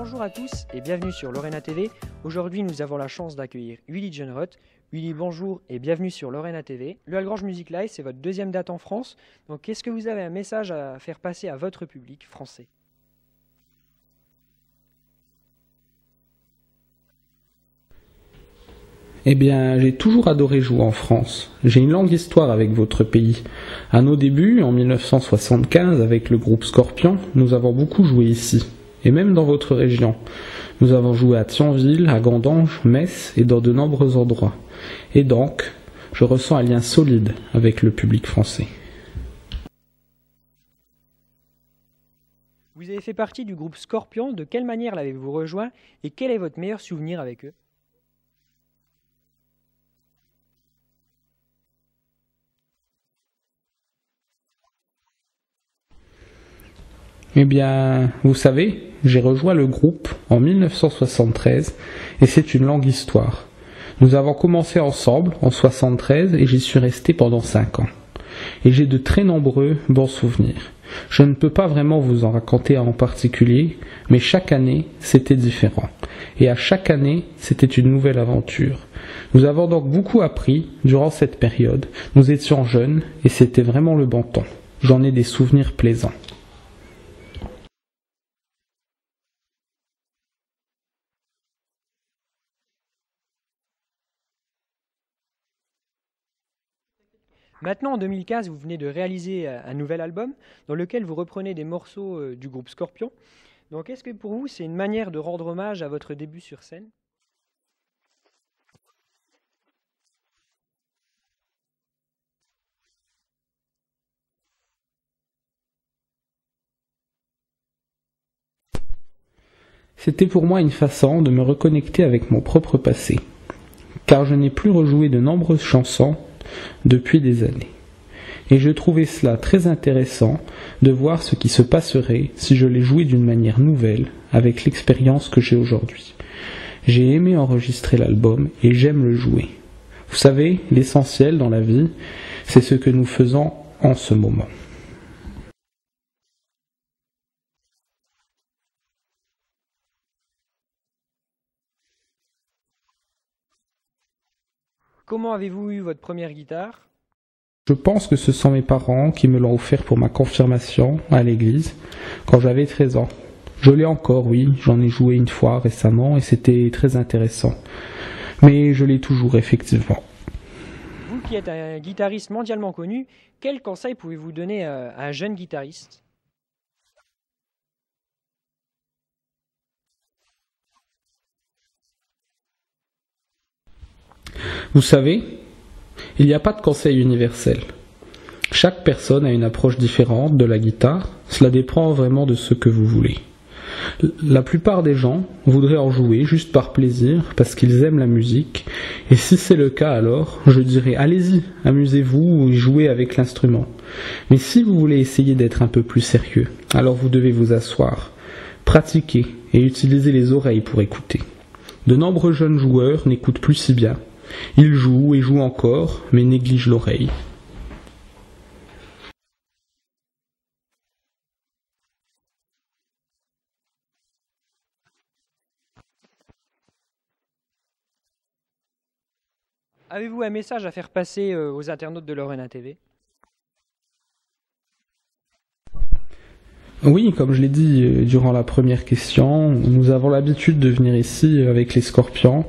Bonjour à tous et bienvenue sur Lorena TV. Aujourd'hui, nous avons la chance d'accueillir Willy Djenroth. Willy, bonjour et bienvenue sur Lorena TV. Le Algrange Music Live, c'est votre deuxième date en France. Donc, est-ce que vous avez un message à faire passer à votre public français? Eh bien, j'ai toujours adoré jouer en France. J'ai une longue histoire avec votre pays. À nos débuts, en 1975, avec le groupe Scorpion, nous avons beaucoup joué ici, et même dans votre région. Nous avons joué à Thionville, à Gandange, Metz et dans de nombreux endroits. Et donc, je ressens un lien solide avec le public français. Vous avez fait partie du groupe Scorpion. De quelle manière l'avez-vous rejoint et quel est votre meilleur souvenir avec eux? Eh bien, vous savez, j'ai rejoint le groupe en 1973 et c'est une longue histoire. Nous avons commencé ensemble en 1973 et j'y suis resté pendant 5 ans. Et j'ai de très nombreux bons souvenirs. Je ne peux pas vraiment vous en raconter en particulier, mais chaque année, c'était différent. Et à chaque année, c'était une nouvelle aventure. Nous avons donc beaucoup appris durant cette période. Nous étions jeunes et c'était vraiment le bon temps. J'en ai des souvenirs plaisants. Maintenant, en 2015, vous venez de réaliser un nouvel album dans lequel vous reprenez des morceaux du groupe Scorpion. Donc, est-ce que pour vous, c'est une manière de rendre hommage à votre début sur scène? C'était pour moi une façon de me reconnecter avec mon propre passé, car je n'ai plus rejoué de nombreuses chansons depuis des années. Et je trouvais cela très intéressant de voir ce qui se passerait si je les jouais d'une manière nouvelle avec l'expérience que j'ai aujourd'hui. J'ai aimé enregistrer l'album et j'aime le jouer. Vous savez, l'essentiel dans la vie, c'est ce que nous faisons en ce moment. Comment avez-vous eu votre première guitare? Je pense que ce sont mes parents qui me l'ont offert pour ma confirmation à l'église quand j'avais 13 ans. Je l'ai encore, oui, j'en ai joué une fois récemment et c'était très intéressant. Mais je l'ai toujours effectivement. Vous qui êtes un guitariste mondialement connu, quels conseils pouvez-vous donner à un jeune guitariste? Vous savez, il n'y a pas de conseil universel. Chaque personne a une approche différente de la guitare, cela dépend vraiment de ce que vous voulez. La plupart des gens voudraient en jouer juste par plaisir, parce qu'ils aiment la musique, et si c'est le cas alors, je dirais allez-y, amusez-vous et jouez avec l'instrument. Mais si vous voulez essayer d'être un peu plus sérieux, alors vous devez vous asseoir, pratiquer et utiliser les oreilles pour écouter. De nombreux jeunes joueurs n'écoutent plus si bien. Ils jouent et jouent encore, mais négligent l'oreille. Avez-vous un message à faire passer aux internautes de Lorena TV? Oui, comme je l'ai dit durant la première question, nous avons l'habitude de venir ici avec les Scorpions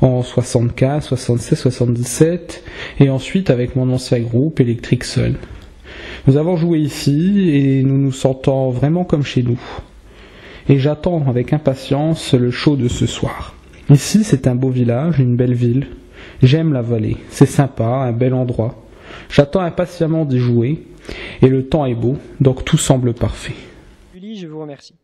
en 75, 76, 77 et ensuite avec mon ancien groupe Electric Sun. Nous avons joué ici et nous nous sentons vraiment comme chez nous. Et j'attends avec impatience le show de ce soir. Ici, c'est un beau village, une belle ville. J'aime la vallée, c'est sympa, un bel endroit. J'attends impatiemment d'y jouer et le temps est beau, donc tout semble parfait. Julie, je vous remercie.